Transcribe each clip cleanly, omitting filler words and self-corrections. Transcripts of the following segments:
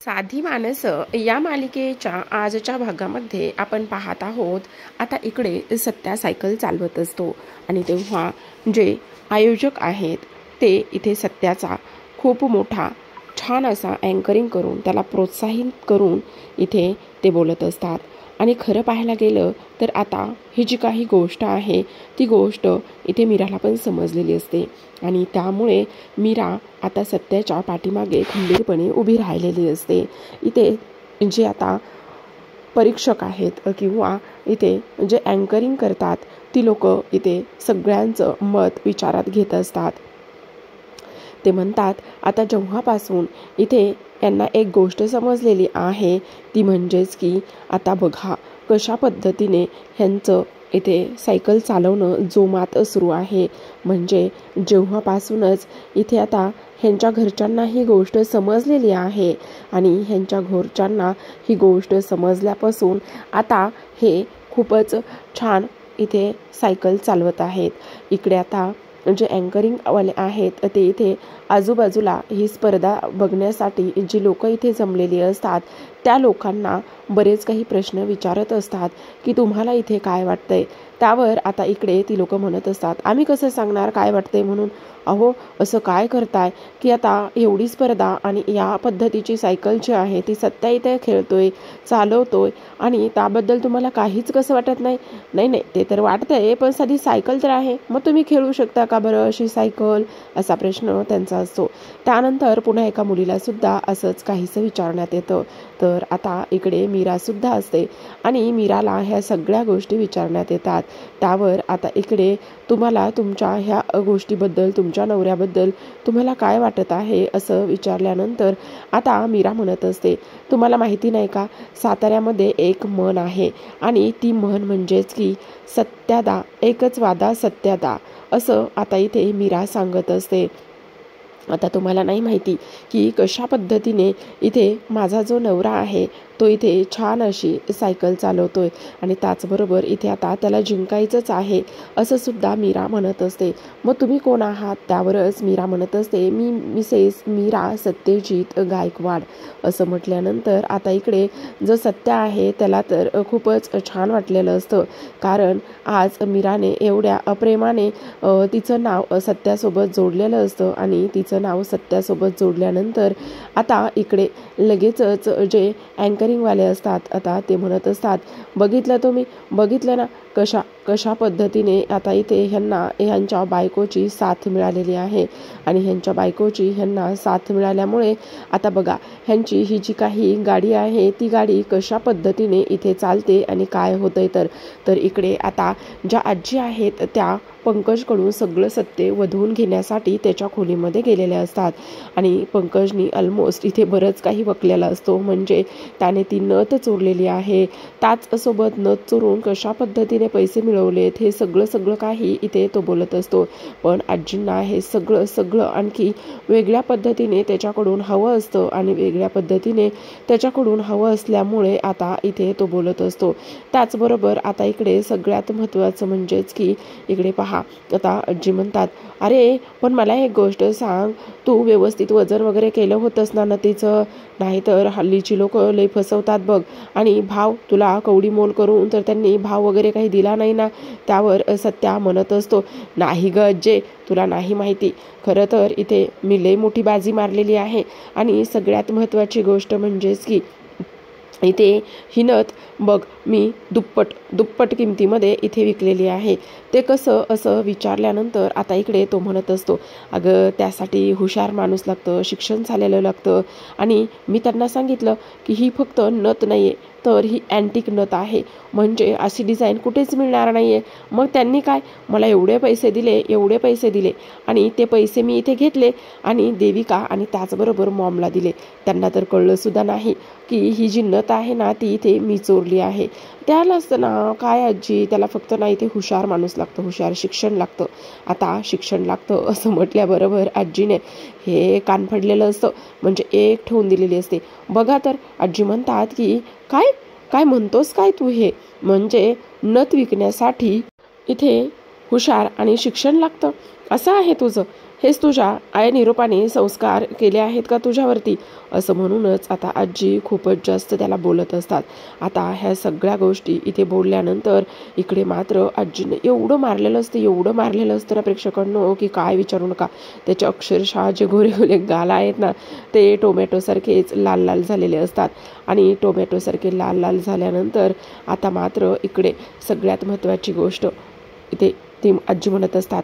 साधी माणसं या मालिकेच्या आजच्या भागामध्ये आपण पाहत आहोत. आता इकडे सत्या सायकल चालवत असतो आणि तेव्हा जे आयोजक आहेत ते इथे सत्याचा खूप मोठा छान असा अँकरिंग करून त्याला प्रोत्साहित करून इथे ते बोलत असतात. आणि खरं पाहायला गेलं तर आता ही जी काही गोष्ट आहे ती गोष्ट इथे मीराला पण समजलेली असते आणि त्यामुळे मीरा आता सत्याच्या पाठीमागे खंबीरपणे उभी राहिलेली असते. इथे जे आता परीक्षक आहेत किंवा इथे जे अँकरिंग करतात ती लोक इथे सगळ्यांचं मत विचारात घेत असतात. ते म्हणतात आता जेव्हापासून इथे यांना एक गोष्ट समजलेली आहे ती म्हणजेच की आता बघा कशा पद्धतीने ह्यांचं इथे सायकल चालवणं जोमात सुरू आहे. म्हणजे जेव्हापासूनच इथे आता ह्यांच्या घरच्यांना ही गोष्ट समजलेली आहे आणि ह्यांच्या घरच्यांना ही गोष्ट समजल्यापासून आता हे खूपच छान इथे सायकल चालवत आहेत. इकडे आता जे अँकरिंगवाले आहेत ते इथे आजूबाजूला ही स्पर्धा बघण्यासाठी जी लोक इथे जमलेली असतात त्या लोकांना बरेच काही प्रश्न विचारत असतात की तुम्हाला इथे काय वाटतंय. त्यावर आता इकडे ती लोक म्हणत असतात आम्ही कसं सांगणार काय वाटतंय म्हणून. अहो असं काय करताय की आता एवढी स्पर्धा आणि या पद्धतीची सायकल जी आहे ती सत्या इथे खेळतोय चालवतोय आणि त्याबद्दल तुम्हाला काहीच कसं वाटत नाही. नाही नाही ते तर वाटतंय पण साधी सायकल तर आहे मग तुम्ही खेळू शकता का बरं अशी सायकल असा प्रश्न त्यांचा असतो. त्यानंतर पुन्हा एका मुलीला सुद्धा असंच काहीसं विचारण्यात येतं. तर आता इकडे मीरा सुद्धा असते आणि मीराला ह्या सगळ्या गोष्टी विचारण्यात येतात. त्यावर आता इकडे तुम्हाला तुमच्या ह्या गोष्टीबद्दल तुमच्या नवऱ्याबद्दल तुम्हाला काय वाटत आहे असं विचारल्यानंतर आता मीरा म्हणत असते तुम्हाला माहिती नाही का साताऱ्यामध्ये एक म्हण आहे आणि ती म्हण म्हणजेच की सत्यादा एकच वादा सत्यादा असं आता इथे मीरा सांगत असते. आता तुम्हाला नाही माहिती की कशा पद्धतीने इथे माझा जो नवरा आहे तो इथे छान अशी सायकल चालवतोय आणि त्याचबरोबर इथे आता त्याला जिंकायचंच आहे असं सुद्धा मीरा म्हणत असते. मग तुम्ही कोण आहात. त्यावरच मीरा म्हणत असते मी मिसेस मीरा सत्यजित गायकवाड असं म्हटल्यानंतर आता इकडे जो सत्य आहे त्याला तर खूपच छान वाटलेलं असतं. कारण आज मीराने एवढ्या अप्रेमाने तिचं नाव सत्यासोबत जोडलेलं असतं आणि तिचं नाव सत्यासोबत जोडल्यानंतर आता इकडे लगेचच जे अँकरिंगवाले असतात आता ते म्हणत असतात बघितलं तुम्ही बघितलं ना कशा पद्धतीने आता इथे ह्यांच्या बायकोची साथ मिळालेली आहे आणि ह्यांच्या बायकोची ह्यांना साथ मिळाल्यामुळे आता बघा ह्यांची ही जी काही गाडी आहे ती गाडी कशा पद्धतीने इथे चालते आणि काय होतंय तर इकडे आता ज्या आजी आहेत त्या पंकजकडून सगळं सत्य वधवून घेण्यासाठी त्याच्या खोलीमध्ये गेलेल्या असतात आणि पंकजनी ऑलमोस्ट इथे बरंच काही वकलेला असतो. म्हणजे त्याने ती नथ चोरलेली आहे त्याचसोबत नथ चोरून कशा पद्धतीने पैसे मिळवलेत हे सगळं काही इथे तो बोलत असतो. पण आजींना हे सगळं आणखी वेगळ्या पद्धतीने त्याच्याकडून हवं असतं आणि वेगळ्या पद्धतीने त्याच्याकडून हवं असल्यामुळे आता इथे तो बोलत असतो. त्याचबरोबर आता इकडे सगळ्यात महत्त्वाचं म्हणजेच की इकडे पहा आता आजी म्हणतात अरे पण मला एक गोष्ट सांग तू व्यवस्थित वजन वगैरे केलं होतंस ना नतीचं. नाहीतर हल्लीची लोक लई फसवतात बघ आणि भाव तुला कवडी मोल करून तर त्यांनी भाव वगैरे काही दिला नाही ना. त्यावर सत्या म्हणत असतो नाही ग अज्जे तुला नाही माहिती खरं तर इथे मी लई मोठी बाजी मारलेली आहे आणि सगळ्यात महत्त्वाची गोष्ट म्हणजेच की इथे ही नथ बघ मी दुप्पट किमतीमध्ये इथे विकलेली आहे. ते कसं असं विचारल्यानंतर आता इकडे तो म्हणत असतो अगं त्यासाठी हुशार माणूस लागतं शिक्षण झालेलं लागतं आणि मी त्यांना सांगितलं की ही फक्त नथ नाही आहे तर ही अँटिक नथ आहे म्हणजे अशी डिझाईन कुठेच मिळणार नाही आहे. मग त्यांनी काय मला एवढे पैसे दिले आणि ते पैसे मी इथे घेतले आणि देविका आणि त्याचबरोबर मॉमला दिले. त्यांना तर कळलं सुद्धा नाही की ही जी नथ आहे ना ती इथे मी चोरली आहे. त्याला असतं ना काय आजी त्याला फक्त ना इथे हुशार माणूस लागतं हुशार शिक्षण लागतं. आता शिक्षण लागतं असं म्हटल्याबरोबर आजीने हे कान फडलेलं असतं म्हणजे एक ठेवून दिलेली असते. बघा तर आजी म्हणतात की काय म्हणतोस काय तू हे म्हणजे नथ विकण्यासाठी इथे हुशार आणि शिक्षण लागतं असं आहे तुझं. हेच तुझ्या आया निरोपाने संस्कार केले आहेत का तुझ्यावरती, असं म्हणूनच आता आजी खूपच जास्त त्याला बोलत असतात. आता ह्या सगळ्या गोष्टी इथे बोलल्यानंतर इकडे मात्र आजीने एवढं मारलेलं असतं ना प्रेक्षकांनो, की काय विचारू नका. त्याचे अक्षरशः जे गोरे गाल आहेत ना ते टोमॅटोसारखेच लाल लाल झालेले असतात. आणि टोमॅटोसारखे लाल लाल झाल्यानंतर आता मात्र इकडे सगळ्यात महत्त्वाची गोष्ट इथे ती आजी म्हणत असतात,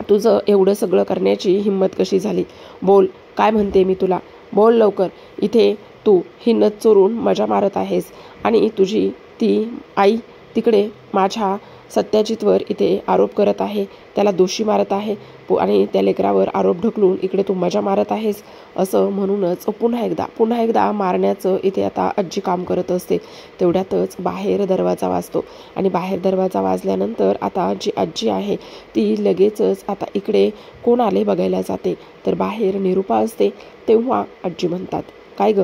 तुझं एवढं सगळं करण्याची हिंमत कशी झाली, बोल, काय म्हणते मी तुला, बोल लवकर. इथे तू ही नथ चोरून मजा मारत आहेस आणि तुझी ती आई तिकडे माझ्या सत्याजितवर इथे आरोप करत आहे, त्याला दोषी मारत आहे आणि त्या लेकरावर आरोप ढकलून इकडे तू मजा मारत आहेस, असं म्हणूनच पुन्हा एकदा मारण्याचं इथे आता आजी काम करत असते. तेवढ्यातच बाहेर दरवाजा वाजतो आणि बाहेर दरवाजा वाजल्यानंतर आता जी आजी आहे ती लगेचच आता इकडे कोण आले बघायला जाते. तर बाहेर निरूपा असते. तेव्हा आजी म्हणतात, काय ग,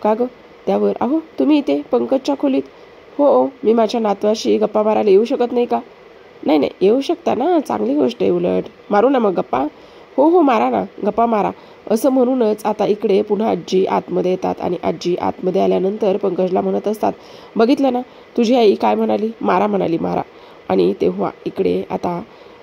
का ग, त्यावर अहो तुम्ही इथे पंकजच्या खोलीत, हो मी माझ्या नातवाशी गप्पा मारायला येऊ शकत नाही का, नाही नाही येऊ शकता ना, चांगली गोष्ट आहे, उलट मारू ना मग गप्पा, हो मारा ना, गप्पा मारा, असं म्हणूनच आता इकडे पुन्हा आजी आतमध्ये येतात. आणि आजी आतमध्ये आल्यानंतर पंकजला म्हणत असतात, बघितलं ना तुझी आई काय म्हणाली, मारा. आणि तेव्हा इकडे आता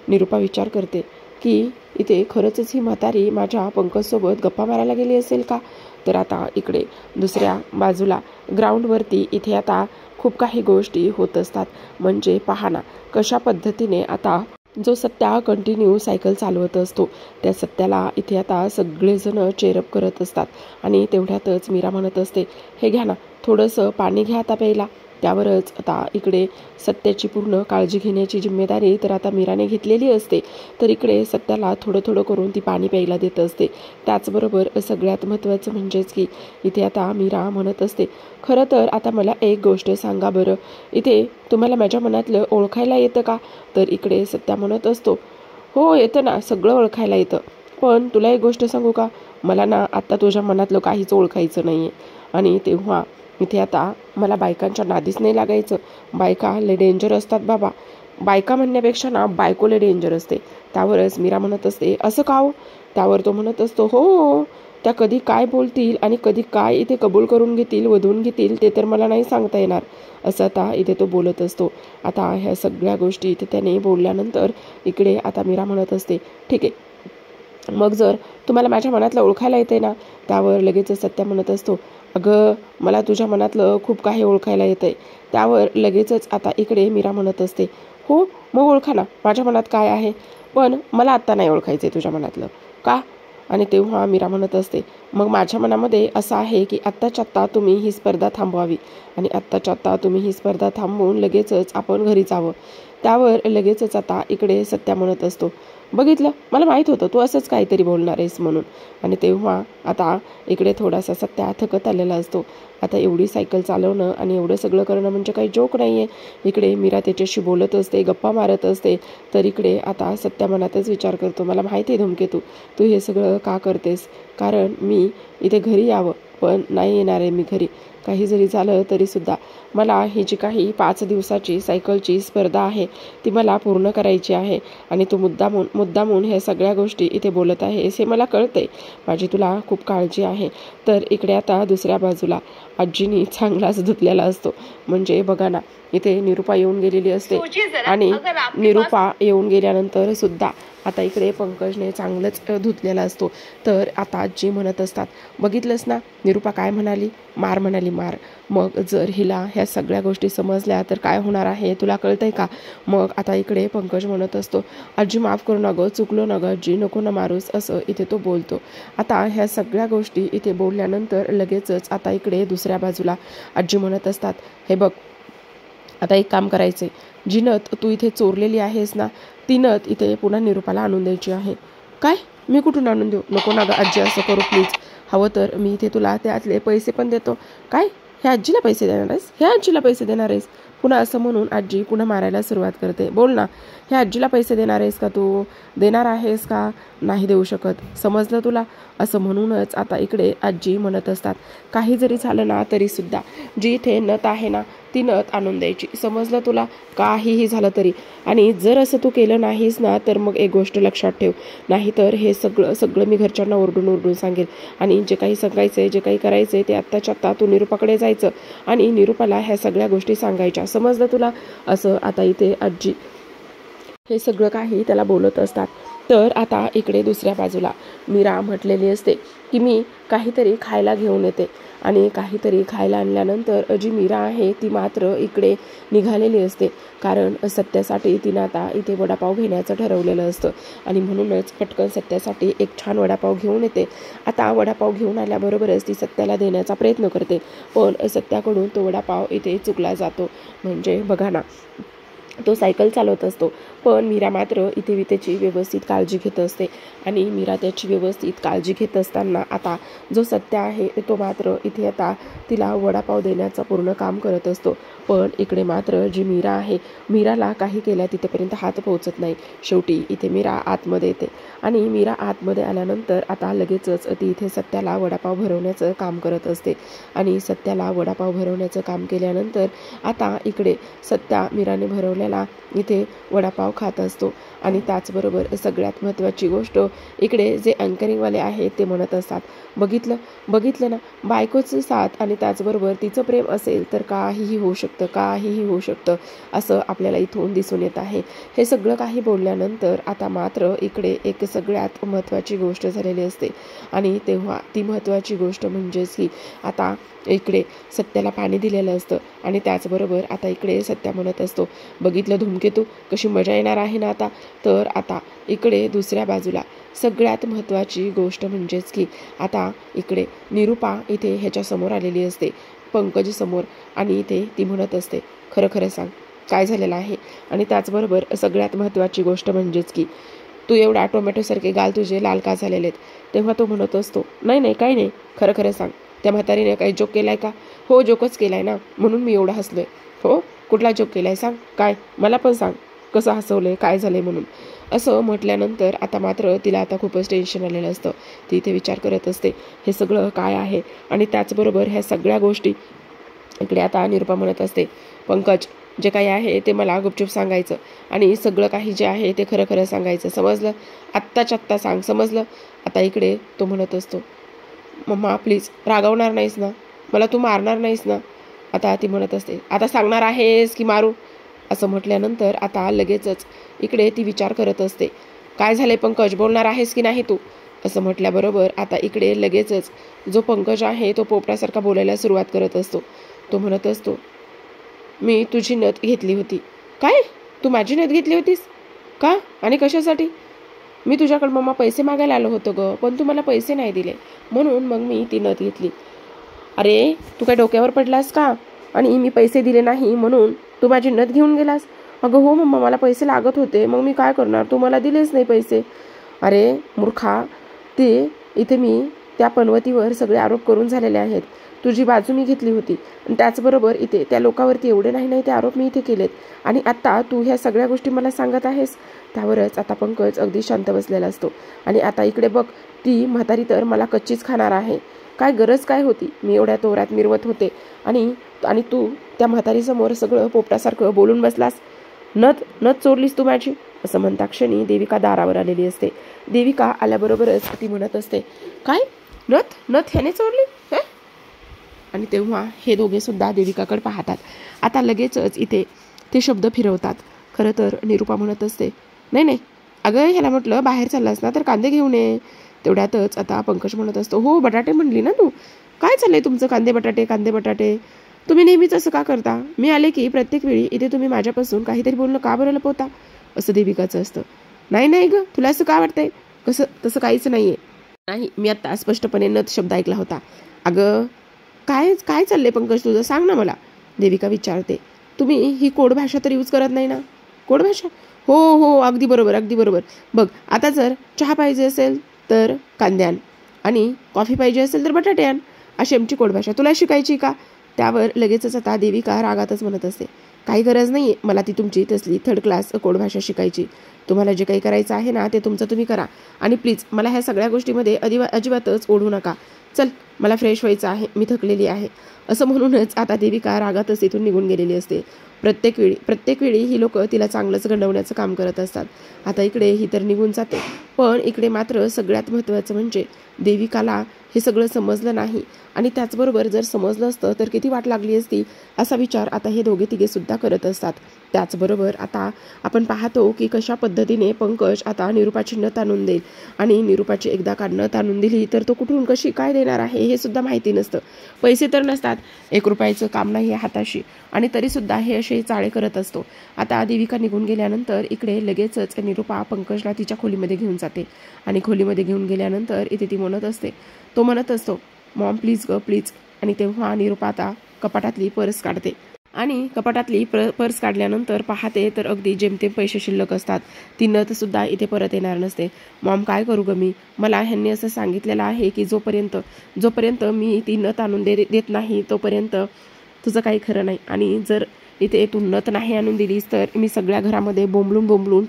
निरूपा विचार करते की इथे खरंच ही म्हातारी माझ्या पंकजसोबत गप्पा मारायला गेली असेल का. तर आता इकडे दुसऱ्या बाजूला ग्राउंडवरती इथे आता खूप काही गोष्टी होत असतात. म्हणजे पहा ना कशा पद्धतीने आता जो सत्या कंटिन्यू सायकल चालवत असतो त्या सत्याला इथे आता सगळेजण चेअरअप करत असतात. आणि तेवढ्यातच मीरा म्हणत असते, हे घ्या ना थोडंसं पाणी घ्या आता प्यायला. त्यावरच आता इकडे सत्याची पूर्ण काळजी घेण्याची जिम्मेदारी तर आता मीराने घेतलेली असते. तर इकडे सत्याला थोडं करून ती पाणी प्यायला देत असते. त्याचबरोबर सगळ्यात महत्त्वाचं म्हणजेच की इथे आता मीरा म्हणत असते, खरं तर आता मला एक गोष्ट सांगा बरं, इथे तुम्हाला माझ्या मनातलं ओळखायला येतं का. तर इकडे सत्या म्हणत असतो, हो येतं ना, सगळं ओळखायला येतं, पण तुला एक गोष्ट सांगू का, मला ना आत्ता तुझ्या मनातलं काहीच ओळखायचं नाही आहे. आणि तेव्हा इथे आता मला बायकांच्या नादीच नाही लागायचं, बायका लय डेंजर असतात बाबा, बायका म्हणण्यापेक्षा ना बायको लय डेंजर असते. त्यावरच मीरा म्हणत असते, असं का हो. त्यावर तो म्हणत असतो, हो त्या कधी काय बोलतील आणि कधी काय इथे कबूल करून घेतील, वधवून घेतील, ते तर मला नाही सांगता येणार, असं आता इथे तो बोलत असतो. आता ह्या सगळ्या गोष्टी इथे त्याने बोलल्यानंतर इकडे आता मीरा म्हणत असते, ठीक आहे मग जर तुम्हाला माझ्या मनातलं ओळखायला येते ना. त्यावर लगेच सत्या म्हणत असतो, अगं मला तुझ्या मनातलं खूप काही ओळखायला येतंय. त्यावर लगेचच आता इकडे मीरा म्हणत असते, हो मग ओळखा ना माझ्या मनात काय आहे, पण मला आत्ता नाही ओळखायचं आहे तुझ्या मनातलं, का. आणि तेव्हा मीरा म्हणत असते, मग माझ्या मनामध्ये असं आहे की आत्ताच्या आत्ता तुम्ही ही स्पर्धा थांबवावी आणि आत्ताच्या आत्ता तुम्ही ही स्पर्धा थांबवून लगेचच आपण घरी जावं. त्यावर लगेचच आता इकडे सत्या म्हणत असतो, बघितलं मला माहीत होतं तू असंच काहीतरी बोलणार आहेस म्हणून. आणि तेव्हा आता इकडे थोडासा सत्या थकत आलेला असतो. आता एवढी सायकल चालवणं आणि एवढं सगळं करणं म्हणजे काही जोक नाही आहे. इकडे मीरा त्याच्याशी बोलत असते, गप्पा मारत असते. तर इकडे आता सत्या मनातच विचार करतो, मला माहिती आहे धूमकेतू तू हे सगळं का करतेस, कारण मी इथे घरी यावं पण नाही येणार आहे मी घरी. काही जरी झालं तरीसुद्धा मला ही जी काही 5 दिवसाची सायकलची स्पर्धा आहे ती मला पूर्ण करायची आहे. आणि तू मुद्दामून ह्या सगळ्या गोष्टी इथे बोलत आहेस हे मला कळतंय, माझी तुला खूप काळजी आहे. तर इकडे आता दुसऱ्या बाजूला आजीनी चांगलाच धुतलेला असतो. म्हणजे बघा ना इथे निरूपा येऊन गेलेली असते आणि निरूपा येऊन गेल्यानंतर सुद्धा आता इकडे पंकजने चांगलंच धुतलेला असतो. तर आता आजी म्हणत असतात, बघितलंस ना निरूपा काय म्हणाली, मार म्हणाली मार. मग जर हिला ह्या सगळ्या गोष्टी समजल्या तर काय होणार आहे तुला कळतंय का. मग आता इकडे पंकज म्हणत असतो, आजी माफ करू ना गं, चुकलो ना गं आजी, नको ना मारूस, असं इथे तो बोलतो. आता ह्या सगळ्या गोष्टी इथे बोलल्यानंतर लगेचच आता इकडे दुसऱ्या बाजूला आजी म्हणत असतात, हे बघ आता एक काम करायचे, जी नथ तू इथे चोरलेली आहेस ना ती नथ इथे पुन्हा निरूपाला आणून द्यायची आहे. काय, मी कुठून आणून देऊ, नको ना गं आजी असं करू प्लीज, हवं तर मी इथे तुला त्यातले पैसे पण देतो. काय, ह्या आजीला पैसे देणार आहेस, ह्या आजीला पैसे देणार आहेस, पुन्हा असं म्हणून आजी पुन्हा मारायला सुरुवात करते. बोल ना, ह्या आजीला पैसे देणार आहेस का तू? देणार आहेस का? नाही देऊ शकत, समजलं तुला? असं म्हणूनच आता इकडे आजी म्हणत असतात, काही जरी झालं ना तरी सुद्धा जी इथे नथ आहे ना ती नथ आणून द्यायची, समजलं तुला? काहीही झालं तरी. आणि जर असं तू केलं नाहीस ना तर मग एक गोष्ट लक्षात ठेव, नाहीतर हे सगळं मी घरच्यांना ओरडून सांगेल. आणि जे काही सांगायचंय, जे काही करायचंय ते आत्ताच्या आत्ता तू निरूपाकडे जायचं आणि निरूपाला ह्या सगळ्या गोष्टी सांगायच्या, समजलं तुला? असं आता इथे आजी हे सगळं काही त्याला बोलत असतात. तर आता इकडे दुसऱ्या बाजूला मीरा म्हटलेली असते की मी काहीतरी खायला घेऊन येते. आणि काहीतरी खायला आणल्यानंतर जी मीरा आहे ती मात्र इकडे निघालेली असते, कारण सत्यासाठी तिनं आता इथे वडापाव घेण्याचं ठरवलेलं असतं. आणि म्हणूनच पटकन सत्यासाठी एक छान वडापाव घेऊन येते. आता वडापाव घेऊन आल्याबरोबरच ती सत्याला देण्याचा प्रयत्न करते, पण सत्याकडून तो वडापाव इथे चुकला जातो. म्हणजे बघा ना, तो सायकल चालवत असतो, पण मीरा मात्र इथे त्याची व्यवस्थित काळजी घेत असते. आणि मीरा त्याची व्यवस्थित काळजी घेत असताना आता जो सत्य आहे तो मात्र इथे आता तिला वडापाव देण्याचं पूर्ण काम करत असतो. पण इकडे मात्र जी मीरा आहे, मीराला काही केल्या तिथेपर्यंत हात पोहोचत नाही. शेवटी इथे मीरा आतमध्ये येते आणि मीरा आतमध्ये आल्यानंतर आता लगेचच ती इथे सत्याला वडापाव भरवण्याचं काम करत असते. आणि सत्याला वडापाव भरवण्याचं काम केल्यानंतर आता इकडे सत्या मीराने भरवलेला इथे वडापाव खात असतो. आणि त्याचबरोबर सगळ्यात महत्त्वाची गोष्ट इकडे जे अँकरिंगवाले आहेत ते म्हणत असतात, बघितलं ना, बायकोचं साथ आणि त्याचबरोबर तिचं प्रेम असेल तर काहीही होऊ शकतं असं आपल्याला इथून दिसून येत आहे. हे सगळं काही बोलल्यानंतर आता मात्र इकडे एक सगळ्यात महत्त्वाची गोष्ट झालेली असते. आणि तेव्हा ती महत्त्वाची गोष्ट म्हणजेच की आता इकडे सत्याला पाणी दिलेलं असतं. आणि त्याचबरोबर आता इकडे सत्या म्हणत असतो, बघितलं धूमकेतू, कशी मजा येणार आहे ना आता? तर आता इकडे दुसऱ्या बाजूला सगळ्यात महत्त्वाची गोष्ट म्हणजेच की आता इकडे निरूपा इथे ह्याच्या समोर आलेली असते, पंकज समोर. आणि इथे ती म्हणत असते, खरं सांग काय झालेलं आहे? आणि त्याचबरोबर सगळ्यात महत्त्वाची गोष्ट म्हणजेच की तू एवढा टोमॅटोसारखे गाल तुझे लाल का झालेले आहेत? तेव्हा तो म्हणत असतो, नाही काही नाही, खरं सांग, त्या म्हातारीने काही जोक केलाय का? हो, जोकच केलाय ना, म्हणून मी एवढा हसलोय. हो, कुठला जोक केलाय सांग, काय मला पण सांग, कसं हसवलंय, काय झालंय म्हणून. असं म्हटल्यानंतर आता मात्र तिला आता खूपच टेन्शन आलेलं असतं. ती इथे विचार करत असते हे सगळं काय आहे. आणि त्याचबरोबर ह्या सगळ्या गोष्टी इकडे आता निरूपा म्हणत असते, पंकज जे काही आहे ते मला गुपचूप सांगायचं आणि सगळं काही जे आहे ते खरं सांगायचं, समजलं? आत्ताच्या आत्ता सांग, समजलं? आता इकडे तो म्हणत असतो, मम्मा प्लीज रागावणार नाहीस ना, मला तू मारणार नाहीस ना? आता ती म्हणत असते, आता सांगणार आहेस की मारू? असं म्हटल्यानंतर आता लगेचच इकडे ती विचार करत असते, काय झालंय पंकज, बोलणार आहेस की नाही तू? असं म्हटल्याबरोबर आता इकडे लगेचच जो पंकज आहे तो पोपटासारखा बोलायला सुरुवात करत असतो. तो म्हणत असतो, मी तुझी नथ घेतली होती. काय? तू माझी नथ घेतली होतीस का? आणि कशासाठी? मी तुझ्याकडे मम्मा पैसे मागायला आलो होतो ग, पण तू मला पैसे नाही दिले, म्हणून मग मी ती नथ घेतली. अरे तू काय डोक्यावर पडलास का? आणि मी पैसे दिले नाही म्हणून तू माझी नथ घेऊन गेलास? अगं हो मम्मा, मला पैसे लागत होते, मग मी काय करणार, तू मला दिलेच नाही पैसे. अरे मूर्खा, ते इथे मी त्या पनवतीवर सगळे आरोप करून झालेले आहेत. तुझी बाजू मी घेतली होती आणि त्याचबरोबर इथे त्या लोकांवरती एवढे नाही ते आरोप मी इथे केलेत. आणि आता तू ह्या सगळ्या गोष्टी मला सांगत आहेस? त्यावरच आता पंकज अगदी शांत बसलेला असतो. आणि आता इकडे बघ, ती म्हातारी तर मला कच्चीच खाणार आहे. काय गरज काय होती, मी एवढ्या तोऱ्यात मिरवत होते आणि तू त्या म्हातारीसमोर सगळं पोपटासारखं बोलून बसलास. नथ चोरलीस तू माझी? असं म्हणता क्षणी देविका दारावर आलेली असते. देविका आल्याबरोबरच ती म्हणत असते, काय नथ ह्याने चोरली? आणि तेव्हा हे दोघे सुद्धा देविकाकडे पाहतात. आता लगेचच इथे ते शब्द फिरवतात. खरं तर निरूपा म्हणत असते, नाही अगं ह्याला म्हटलं बाहेर चाललास ना तर कांदे घेऊन ये. तेवढ्यातच आता पंकज म्हणत असतो, हो बटाटे म्हणली ना तू, काय चाललंय तुमचं? कांदे बटाटे तुम्ही नेहमीच असं का करता? मी आले की प्रत्येक वेळी इथे तुम्ही माझ्यापासून काहीतरी बोलणं का बरं लपवता? असं देविकाचं असतं. नाही ग, तुला असं का वाटतंय? तसं काहीच नाहीये. नाही, मी आता स्पष्टपणे नथ शब्द ऐकला होता. अगं काय चाललंय पंकज तुझं, सांग ना मला, देविका विचारते. तुम्ही ही कोड भाषा तर यूज करत नाही ना? कोड भाषा? हो अगदी बरोबर. बघ, आता जर चहा पाहिजे असेल तर कांदे आण आणि कॉफी पाहिजे असेल तर बटाटे आण, अशी आमची कोड भाषा तुला शिकायची का? त्यावर लगेचच आता देविका रागातच म्हणत असते, काही गरज नाही आहे मला ती तुमची तसली थर्ड क्लास कोड भाषा शिकायची. तुम्हाला जे काही करायचं आहे ना ते तुमचं तुम्ही करा आणि प्लीज मला ह्या सगळ्या गोष्टीमध्ये अजिबातच ओढू नका. चल मला फ्रेश व्हायचं आहे, मी थकलेली आहे. असं म्हणूनच आता देविका रागातच तिथून निघून गेलेली असते. प्रत्येक वेळी ही लोक तिला चांगलंच गंडवण्याचं काम करत असतात. आता इकडे ही तर निघून जाते, पण इकडे मात्र सगळ्यात महत्त्वाचं म्हणजे देविकाला हे सगळं समजलं नाही आणि त्याचबरोबर जर समजलं असतं तर किती वाट लागली असती असा विचार आता हे दोघे तिघे सुद्धा करत असतात. त्याचबरोबर आता आपण पाहतो की कशा पद्धतीने पंकज आता निरूपाची नथ आणून देईल आणि निरूपाची एकदा का नथ आणून दिली तर तो कुठून कशी काय देणार आहे हे सुद्धा माहिती नसतं. पैसे तर नसतात, 1 रुपयाचं काम नाही आहे हाताशी आणि तरीसुद्धा हे असे चाळे करत असतो. आता देविका निघून गेल्यानंतर इकडे लगेचच निरूपा पंकजला तिच्या खोलीमध्ये घेऊन जाते आणि खोलीमध्ये घेऊन गेल्यानंतर इथे ती म्हणत असतो मॉम प्लीज ग प्लीज. आणि तेव्हा निरूपा आता कपाटातली पर्स काढते आणि कपाटातली पर्स काढल्यानंतर पाहते तर अगदी जेमतेम पैसे शिल्लक असतात. ती नथ सुद्धा इथे परत येणार नसते. मॉम काय करू ग मी, मला ह्यांनी असं सांगितलेलं आहे की जोपर्यंत मी ती नथ आणून देत नाही तोपर्यंत तुझं काही खरं नाही आणि जर इथे तू नथ नाही आणून दिलीस तर मी सगळ्या घरामध्ये बोंबलून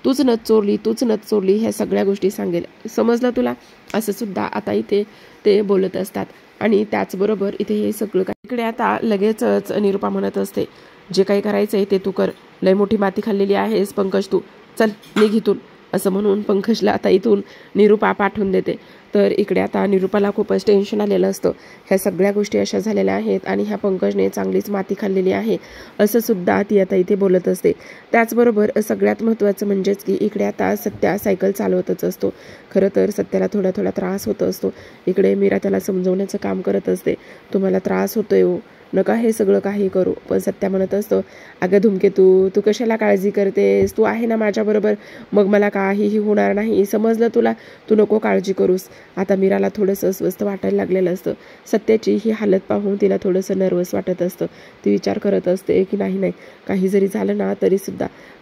तूच नथ चोरली ह्या सगळ्या गोष्टी सांगेल, समजलं तुला. असं सुद्धा आता इथे ते बोलत असतात आणि त्याचबरोबर इथे हे सगळं काय इकडे आता लगेचच निरूपा म्हणत असते जे काही करायचंय ते तू कर, लय मोठी माती खाल्लेली आहेस पंकज तू, चल निघ इथून. असं म्हणून पंकजला आता इथून निरूपा पाठवून देते. तर इकडे आता निरूपाला खूपच टेन्शन आलेलं असतं. ह्या सगळ्या गोष्टी अशा झालेल्या आहेत आणि ह्या पंकजने चांगलीच माती खाल्लेली आहे असं सुद्धा ती आता इथे बोलत असते. त्याचबरोबर सगळ्यात महत्त्वाचं म्हणजेच की इकडे आता सत्या सायकल चालवतच असतो. खरं तर सत्याला थोडा त्रास होत असतो. इकडे मीरा त्याला समजवण्याचं काम करत असते, तुम्हाला त्रास होतोय हो, नका हे सगळं काही करू. पण सत्या म्हणत असतो अगं धूमकेतू, तू कशाला काळजी करतेस, तू आहे ना माझ्याबरोबर, मग मला काहीही होणार नाही, समजलं तुला, तू नको काळजी करूस. आता मीराला थोडंसं अस्वस्थ वाटायला लागलेलं असतं. सत्याची ही हालत पाहून तिला थोडंसं नर्वस वाटत असतं. ती विचार करत असते की नाही काही जरी झालं ना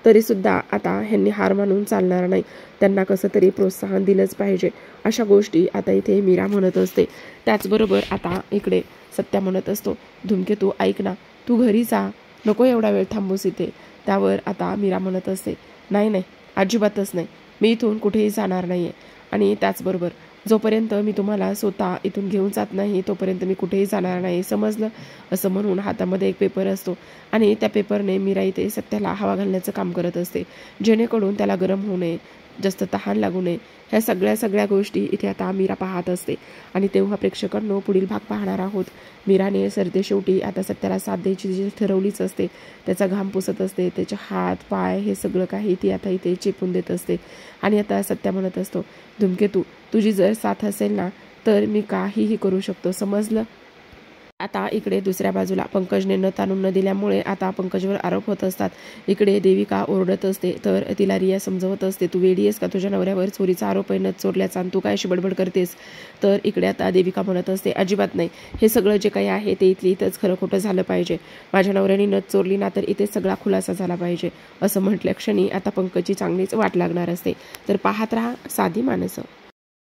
तरीसुद्धा आता ह्यांनी हार मानून चालणार नाही, त्यांना कसं तरी प्रोत्साहन दिलंच पाहिजे. अशा गोष्टी आता इथे मीरा म्हणत असते. त्याचबरोबर आता इकडे सत्या म्हणत असतो धूमकेतू ऐक ना, तू घरी जा, नको एवढा वेळ थांबूस इथे. त्यावर आता मीरा म्हणत असते नाही अजिबातच नाही, मी इथून कुठेही जाणार नाही आहे आणि त्याचबरोबर जोपर्यंत मी तुम्हाला स्वतः इथून घेऊन जात नाही तोपर्यंत मी कुठेही जाणार नाही, समजलं. असं म्हणून हातामध्ये एक पेपर असतो आणि त्या पेपरने मीरा इथे सत्याला हवा घालण्याचं काम करत असते जेणेकरून त्याला गरम होऊ नये, जास्त तहान लागू नये. ह्या सगळ्या गोष्टी इथे आता मीरा पाहत असते आणि तेव्हा प्रेक्षकांनो पुढील भाग पाहणार आहोत. मीराने सरतेशेवटी आता सत्याला साथ द्यायची जी ठरवलीच असते, त्याचा घाम पुसत असते, त्याचे हात पाय हे सगळं काही ती आता इथे चेपून देत असते आणि आता सत्या म्हणत असतो धूमकेतू, तुझी जर साथ असेल ना तर मी काहीही करू शकतो, समजलं. आता इकडे दुसऱ्या बाजूला पंकजने नथ आणून न दिल्यामुळे आता पंकजवर आरोप होत असतात. इकडे देविका ओरडत असते तर तिला रिया समजवत असते तू वेडी आहेस का, तुझ्या नवऱ्यावर चोरीचा आरोप आहे नथ चोरल्याचा आणि तू काय अशी बडबड करतेस. तर इकडे आता देविका म्हणत असते अजिबात नाही, हे सगळं जे काही आहे ते इथंच खरं खोटं झालं पाहिजे, माझ्या नवऱ्याने नथ चोरली ना तर इथे सगळा खुलासा झाला पाहिजे. असं म्हटल्या क्षणी आता पंकजची चांगलीच वाट लागणार असते. तर पाहत राहा साधी माणसं.